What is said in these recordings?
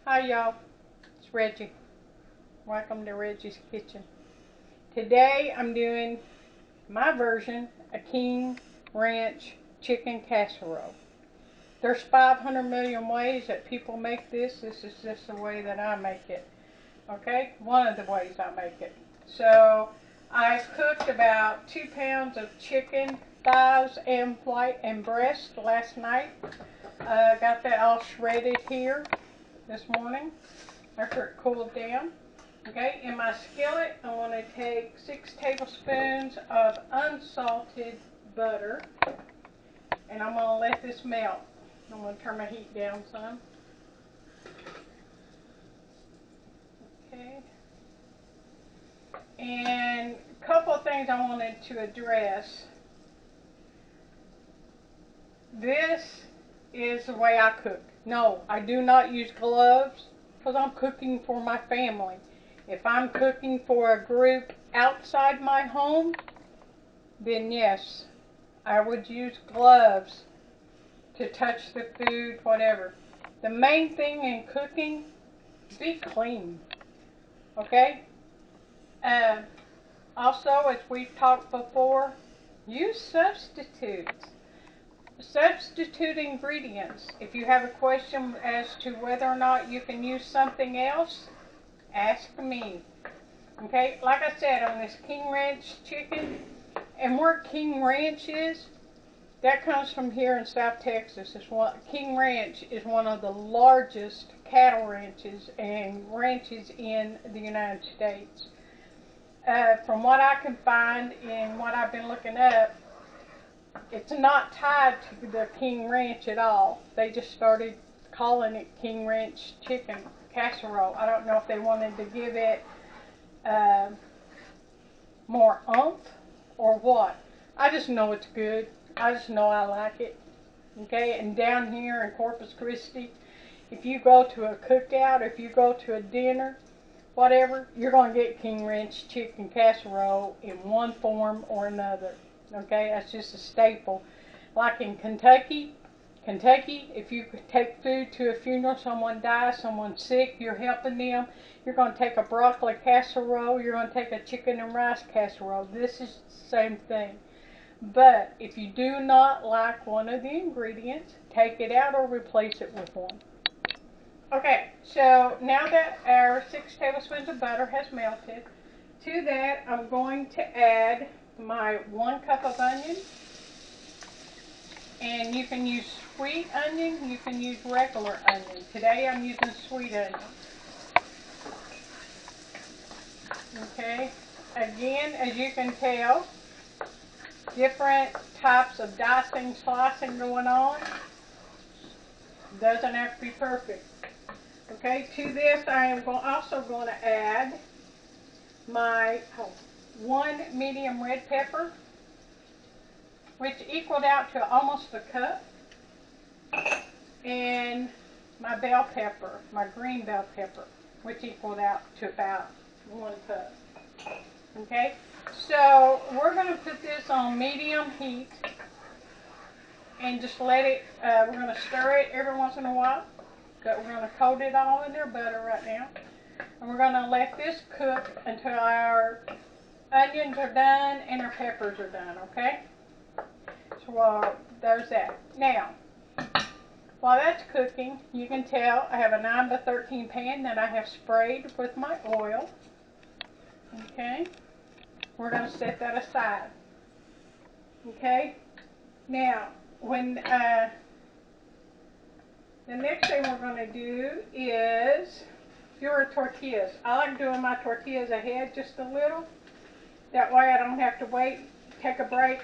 Hi y'all, it's Reggie. Welcome to Reggie's Kitchen. Today I'm doing my version of King Ranch chicken casserole. There's 500 million ways that people make this. This is just the way that I make it. Okay, one of the ways I make it. So I cooked about 2 pounds of chicken thighs and flight and breast last night. Got that all shredded here this morning after it cooled down. Okay, in my skillet, I'm going to take 6 tablespoons of unsalted butter, and I'm going to let this melt. I'm going to turn my heat down some. Okay, and a couple of things I wanted to address. This is the way I cook. No, I do not use gloves because I'm cooking for my family. If I'm cooking for a group outside my home, then yes, I would use gloves to touch the food, whatever. The main thing in cooking, be clean, okay? Uh, Also, as we've talked before, use substitutes. Substitute ingredients. If you have a question as to whether or not you can use something else, ask me. Okay, like I said, on this King Ranch chicken, and where King Ranch is, that comes from here in South Texas. King Ranch is one of the largest cattle ranches and ranches in the United States. From what I can find and what I've been looking up, it's not tied to the King Ranch at all. They just started calling it King Ranch chicken casserole. I don't know if they wanted to give it uh, more oomph or what. I just know it's good. I just know I like it. Okay, and down here in Corpus Christi, if you go to a cookout, if you go to a dinner, whatever, you're going to get King Ranch chicken casserole in one form or another. Okay, that's just a staple. Like in Kentucky, if you take food to a funeral, someone dies, someone's sick, you're helping them, you're going to take a broccoli casserole, you're going to take a chicken and rice casserole. This is the same thing. But if you do not like one of the ingredients, take it out or replace it with one. Okay, so now that our 6 tablespoons of butter has melted, to that I'm going to add my 1 cup of onion. And you can use sweet onion, you can use regular onion. Today I'm using sweet onion. Okay, again, as you can tell, different types of dicing, slicing going on. Doesn't have to be perfect. Okay, to this I am also going to add my 1 medium red pepper, which equaled out to almost a cup, and my bell pepper, my green bell pepper, which equaled out to about 1 cup. Okay, so we're going to put this on medium heat and just let it, we're going to stir it every once in a while, but we're going to coat it all in their butter right now. And we're going to let this cook until our onions are done and our peppers are done, okay? So there's that. Now, while that's cooking, you can tell I have a 9 by 13 pan that I have sprayed with my oil. Okay, we're going to set that aside. Okay, now when the next thing we're going to do is do our tortillas. I like doing my tortillas ahead just a little. That way I don't have to wait, take a break,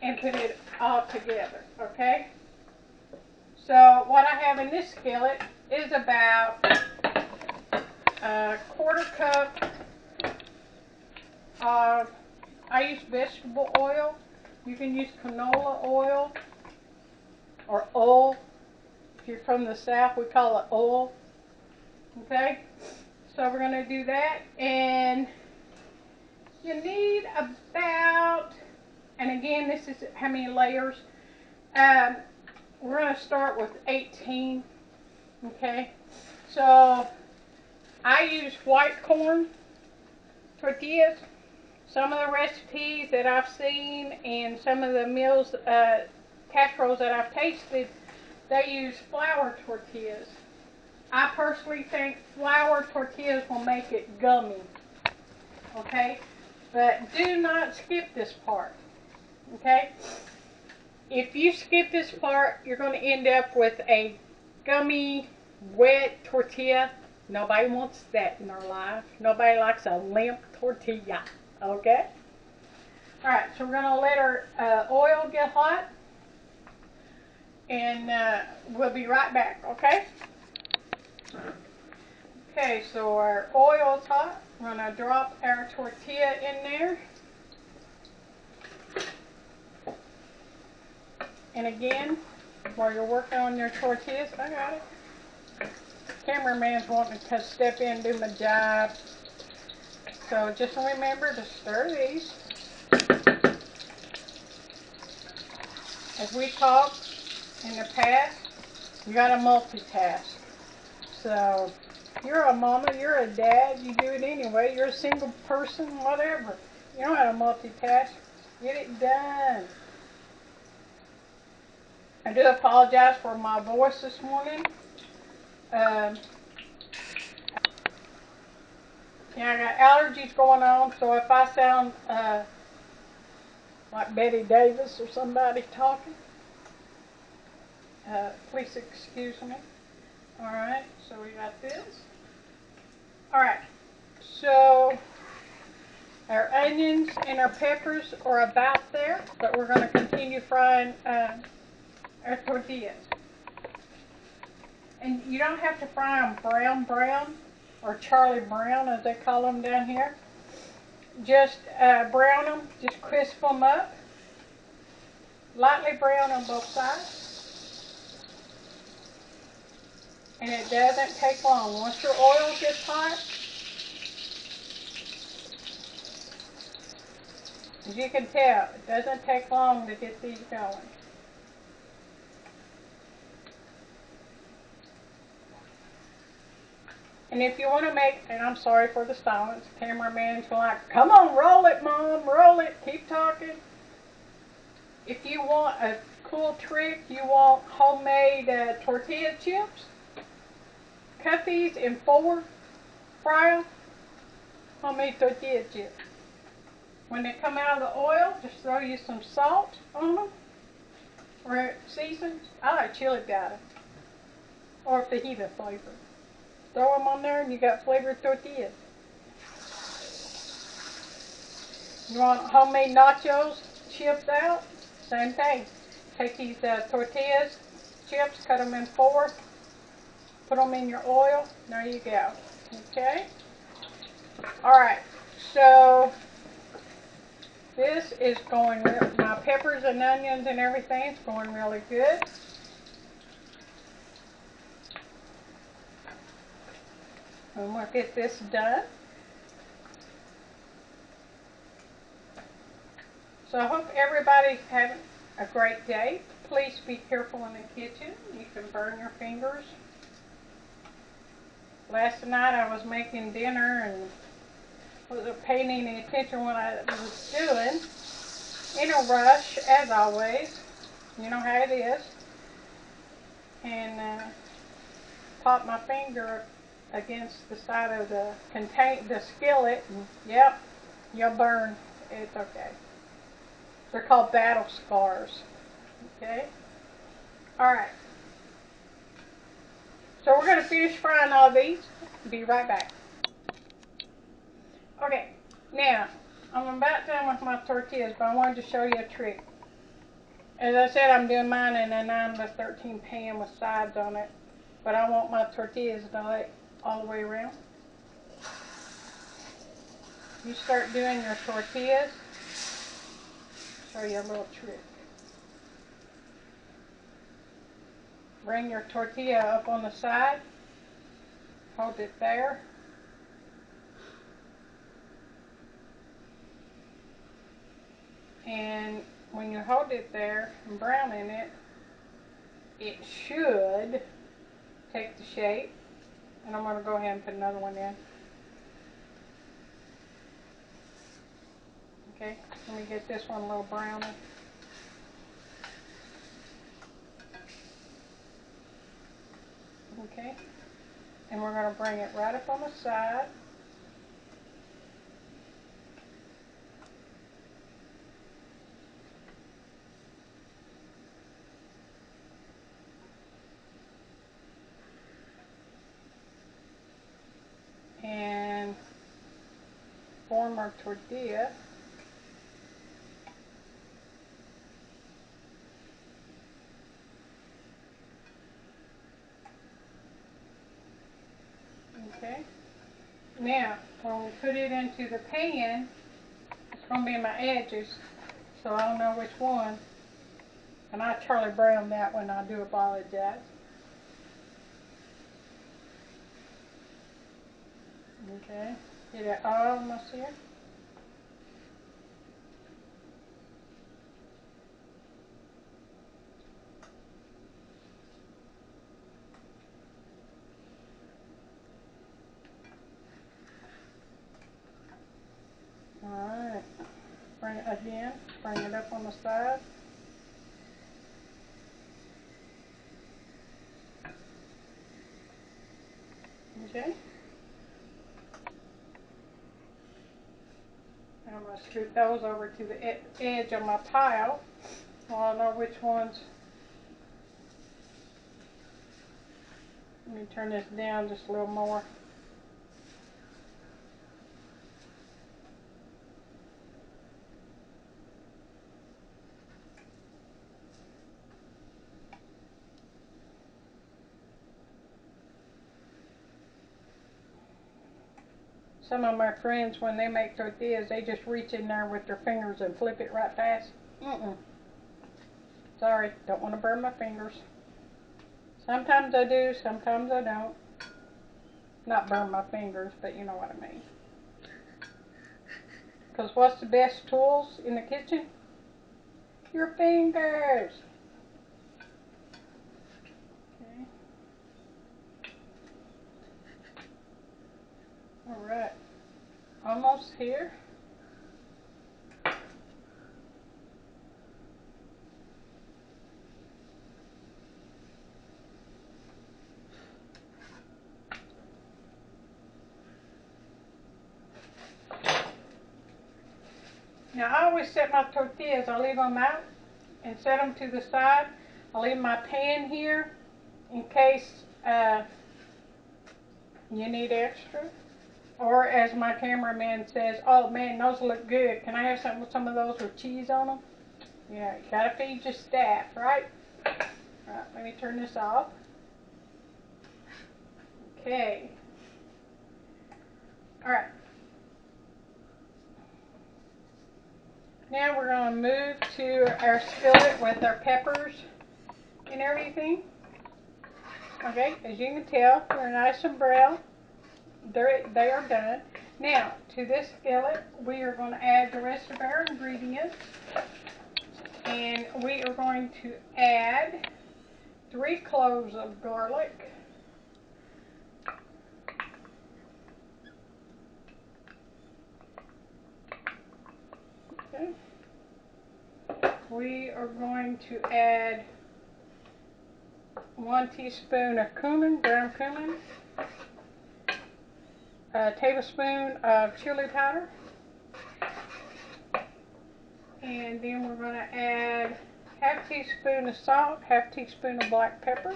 and put it all together. Okay. So what I have in this skillet is about a 1/4 cup of, I use vegetable oil. You can use canola oil or oil. If you're from the South, we call it oil. Okay, so we're going to do that, and you need about, and again, this is how many layers. We're going to start with 18. Okay, So I use white corn tortillas. Some of the recipes that I've seen and some of the meals, casseroles that I've tasted, they use flour tortillas. I personally think flour tortillas will make it gummy. Okay? But do not skip this part. Okay? If you skip this part, you're going to end up with a gummy, wet tortilla. Nobody wants that in their life. Nobody likes a limp tortilla. Okay? Alright, so we're going to let our oil get hot. And we'll be right back, okay? Okay, so our oil is hot. We're going to drop our tortilla in there. And again, while you're working on your tortillas, I got it. Cameraman's wanting to step in and do my job. So just remember to stir these. As we talked in the past, you got to multitask. So you're a mama, you're a dad, you do it anyway. You're a single person, whatever. You know how to multitask. Get it done. I do apologize for my voice this morning. Yeah, I got allergies going on, so if I sound like Betty Davis or somebody talking, please excuse me. Alright, so we got this. Alright, so our onions and our peppers are about there, but we're going to continue frying our tortillas. And you don't have to fry them brown, or Charlie Brown as they call them down here. Just brown them, just crisp them up. Lightly brown on both sides. And it doesn't take long. Once your oil gets hot, as you can tell, it doesn't take long to get these going. And if you want to make, and I'm sorry for the silence, cameraman's like, come on, roll it, Mom, roll it, keep talking. If you want a cool trick, you want homemade tortilla chips, cut these in 4, fry them, homemade tortilla chips. When they come out of the oil, just throw you some salt on them, or seasoned. I like chili powder, or fajita flavor. Throw them on there and you got flavored tortillas. You want homemade nachos chipped out? Same thing. Take these tortillas, chips, cut them in 4, put them in your oil. There you go. Okay? Alright, so this is going, my peppers and onions and everything is going really good. And we'll get this done. So I hope everybody's having a great day. Please be careful in the kitchen. You can burn your fingers. Last night I was making dinner and wasn't paying any attention what I was doing. In a rush, as always. You know how it is. And popped my finger against the side of the skillet. And, yep, you'll burn. It's okay. They're called battle scars. Okay? Alright. So we're going to finish frying all these. Be right back. Okay. Now, I'm about done with my tortillas, but I wanted to show you a trick. As I said, I'm doing mine in a 9x13 pan with sides on it. But I want my tortillas to lay all the way around. You start doing your tortillas. Show you a little trick. Bring your tortilla up on the side. Hold it there. And when you hold it there and browning it, it should take the shape. And I'm going to go ahead and put another one in. Okay, let me get this one a little browner. Okay, and we're going to bring it right up on the side. And form our tortilla. Okay. Now, when we put it into the pan, it's going to be in my edges, so I don't know which one. And I Charlie Brown that one, I do apologize. Okay, get it all almost here. Alright, bring it again, bring it up on the side. Okay. And I'm going to scoot those over to the edge of my pile. Well, I know which ones. Let me turn this down just a little more. Some of my friends, when they make tortillas, they just reach in there with their fingers and flip it right past. Sorry, don't want to burn my fingers. Sometimes I do, sometimes I don't. Not burn my fingers, but you know what I mean. Because what's the best tools in the kitchen? Your fingers. Okay. Alright. Almost here. Now I always set my tortillas, I leave them out and set them to the side. I leave my pan here in case you need extra. Or as my cameraman says, oh man, those look good. Can I have some of those with cheese on them? Yeah, you gotta feed your staff, right? Alright, let me turn this off. Okay. Alright. Now we're going to move to our skillet with our peppers and everything. Okay, as you can tell, they're nice and brown. They are done. Now, to this skillet, we are going to add the rest of our ingredients. And we are going to add 3 cloves of garlic. Okay. We are going to add 1 teaspoon of cumin, ground cumin. A tablespoon of chili powder. And then we're going to add half teaspoon of salt, half teaspoon of black pepper.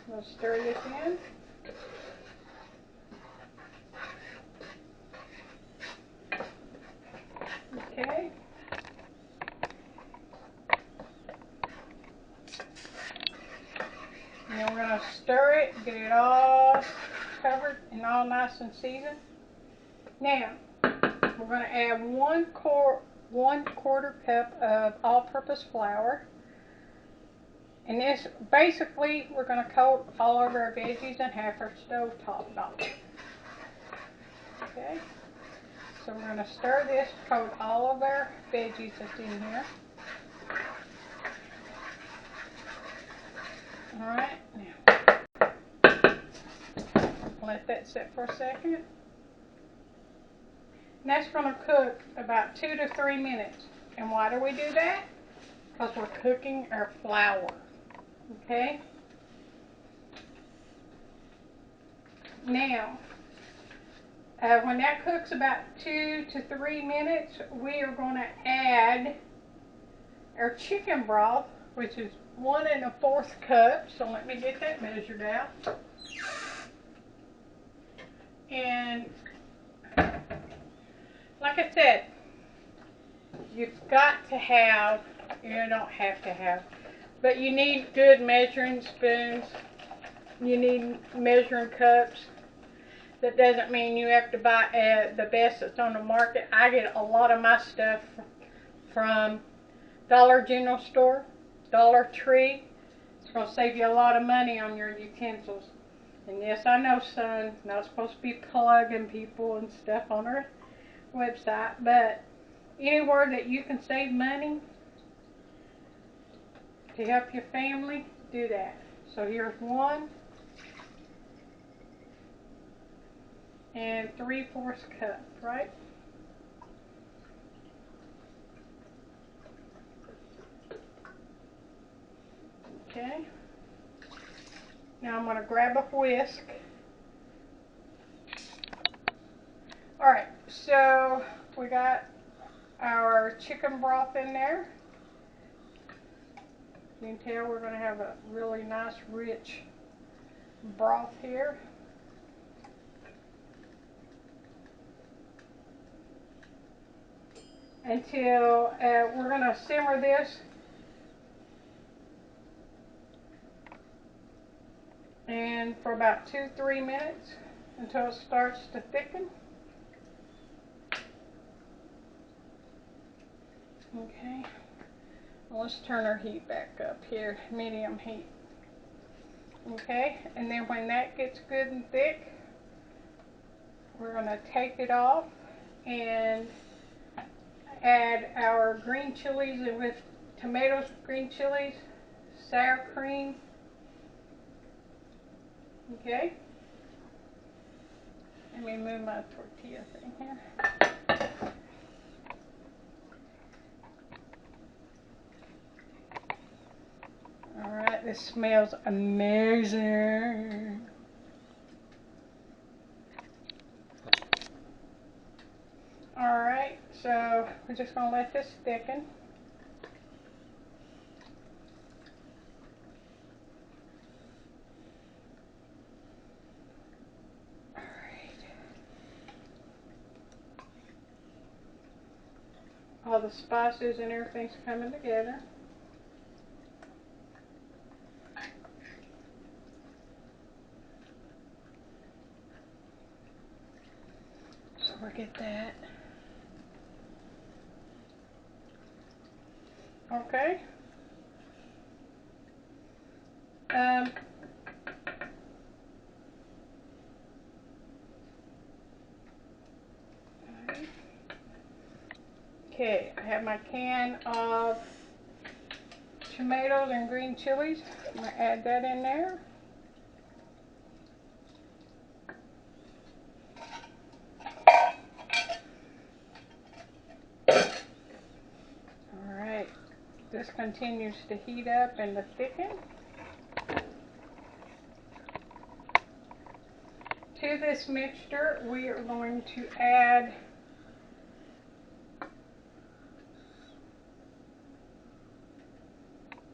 We'll stir this in. Okay. And then we're going to stir it, get it all covered and all nice and seasoned. Now, we're going to add 1/4 cup of all-purpose flour. And this, basically, we're going to coat all of our veggies and have our stove top off. Okay. So we're going to stir this, coat all of our veggies that's in here. Alright, now let that sit for a second. And that's going to cook about 2 to 3 minutes. And why do we do that? Because we're cooking our flour. Okay? Now, when that cooks about 2 to 3 minutes, we are going to add our chicken broth, which is 1 1/4 cup. So let me get that measured out. And like I said, you've got to have, you don't have to have, but you need good measuring spoons. You need measuring cups. That doesn't mean you have to buy the best that's on the market. I get a lot of my stuff from Dollar General Store, Dollar Tree. It's going to save you a lot of money on your utensils. And yes, I know, son, not supposed to be plugging people and stuff on our website, but anywhere that you can save money to help your family, do that. So here's 1 3/4 cup, right? Okay. Now I'm going to grab a whisk. Alright, so we got our chicken broth in there. You can tell we're going to have a really nice rich broth here. Until we're going to simmer this and for about 2-3 minutes until it starts to thicken. Okay, well, let's turn our heat back up here, medium heat. Okay, and then when that gets good and thick, we're going to take it off and add our green chilies, and with tomatoes, green chilies, sour cream. Okay, let me move my tortilla thing here. Alright, this smells amazing. Alright, so we're just going to let this thicken. All the spices and everything's coming together. So we'll get that. Okay. Okay, I have my can of tomatoes and green chilies. I'm going to add that in there. Alright, this continues to heat up and to thicken. To this mixture, we are going to add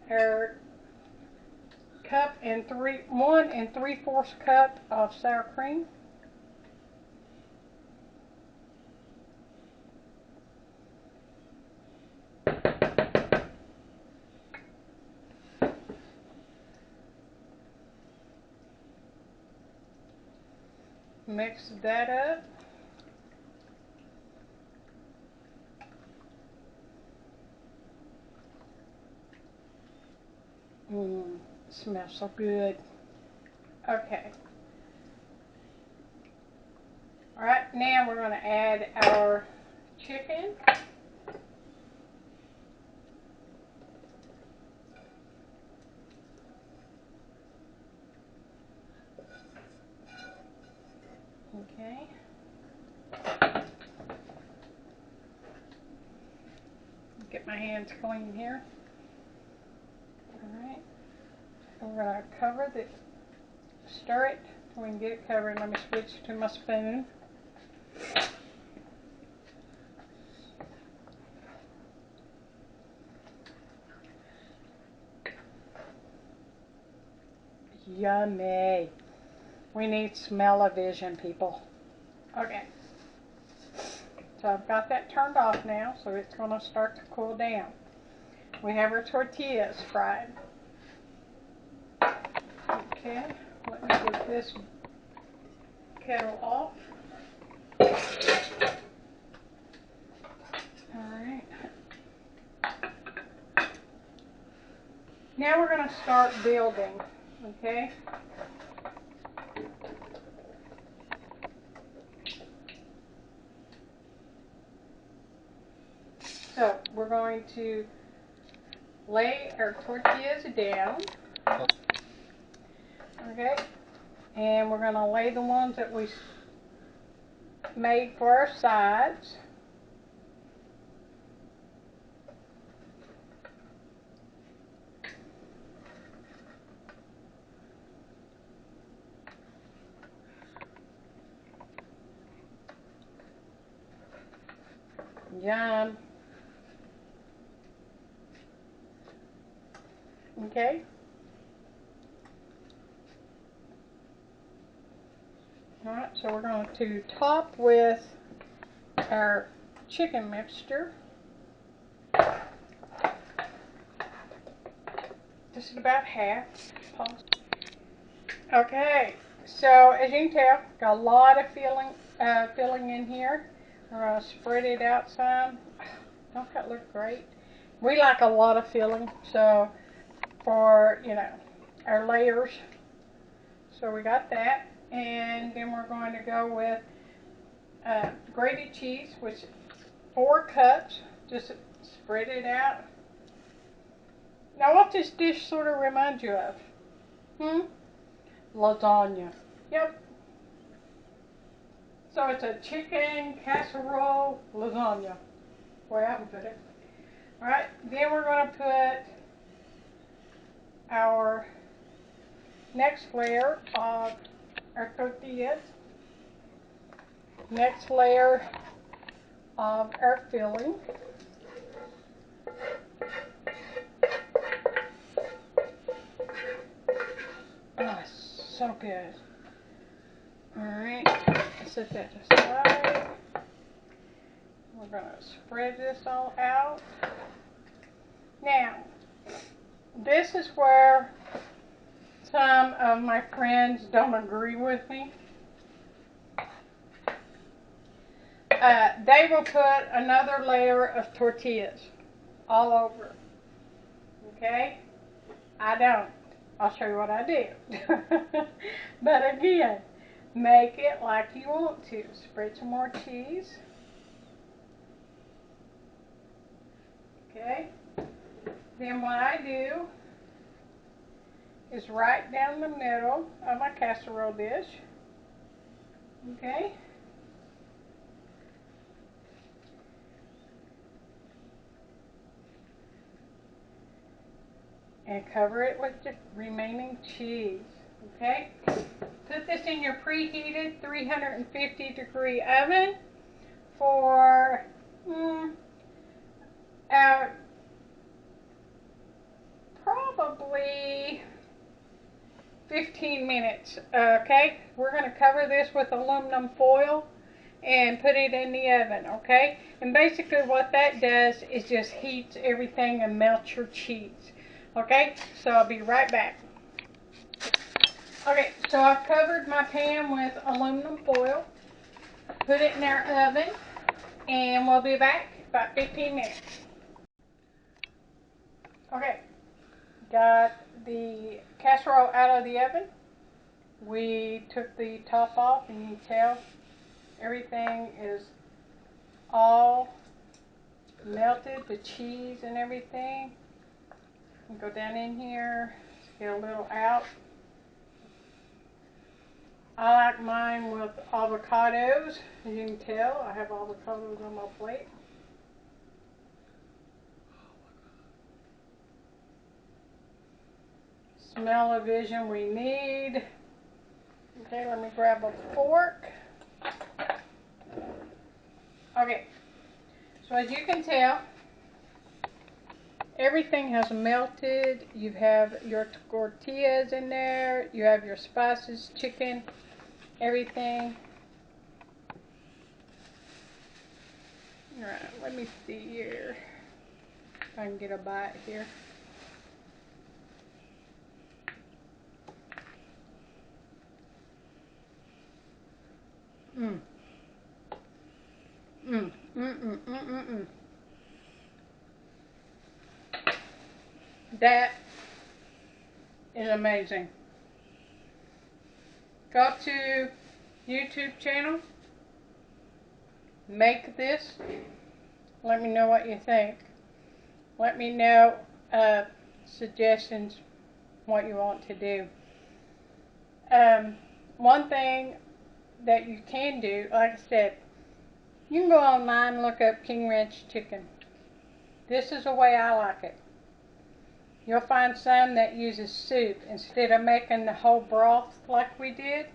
our cup and 1 3/4 cup of sour cream. Mix that up. Smells so good. Okay. Alright, now we're going to add our chicken. get my hands clean here. Alright. We're going to cover the, stir it so we can get it covered. Let me switch to my spoon. Yummy. We need smell-o-vision, people. Okay. So I've got that turned off now, so it's going to start to cool down. We have our tortillas fried. Okay, let me get this kettle off. Alright. Now we're going to start building, okay? So we're going to lay our tortillas down, okay? And we're going to lay the ones that we made for our sides. Yum. Okay. Alright, so we're going to top with our chicken mixture. This is about half. Okay, so as you can tell, got a lot of filling in here. We're going to spread it out some. Don't that look great? We like a lot of filling, so for, you know, our layers. So we got that, and then we're going to go with grated cheese, which 4 cups. Just spread it out. Now, what this dish sort of reminds you of? Lasagna. Yep. So it's a chicken casserole lasagna. Way I would put it. Alright, then we're going to put our next layer of our tortillas. Next layer of our filling. Oh, it's so good. Alright, set that aside. We're going to spread this all out. Now, this is where some of my friends don't agree with me. They will put another layer of tortillas all over. Okay? I don't. I'll show you what I do. But again, make it like you want to. Spread some more cheese. Okay? Then what I do is right down the middle of my casserole dish. Okay? And cover it with the remaining cheese. Okay? Put this in your preheated 350-degree oven for probably 15 minutes. Okay? We're going to cover this with aluminum foil and put it in the oven. Okay? And basically what that does is just heats everything and melts your cheese. Okay? So I'll be right back. Okay, so I've covered my pan with aluminum foil, put it in our oven, and we'll be back about 15 minutes. Okay, got the casserole out of the oven. We took the top off, and you can tell everything is all melted, the cheese and everything. Go down in here, get a little out. I like mine with avocados. As you can tell, I have avocados on my plate. smell-o-vision we need. Okay, let me grab a fork. Okay, so as you can tell, everything has melted. You have your tortillas in there. You have your spices, chicken, everything. Alright, let me see here. If I can get a bite here. Mmm. Mmm. Mmm. Mmm. Mmm. Mmm. That is amazing. Go to YouTube channel. Make this. Let me know what you think. Let me know suggestions, what you want to do. One thing that you can do, like I said, you can go online and look up King Ranch chicken. This is the way I like it. You'll find some that uses soup instead of making the whole broth like we did.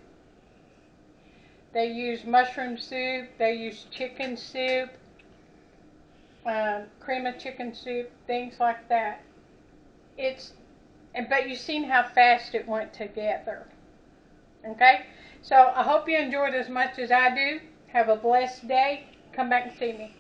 They use mushroom soup, they use chicken soup, cream of chicken soup, things like that. But you've seen how fast it went together. Okay? So I hope you enjoyed as much as I do. Have a blessed day. Come back and see me.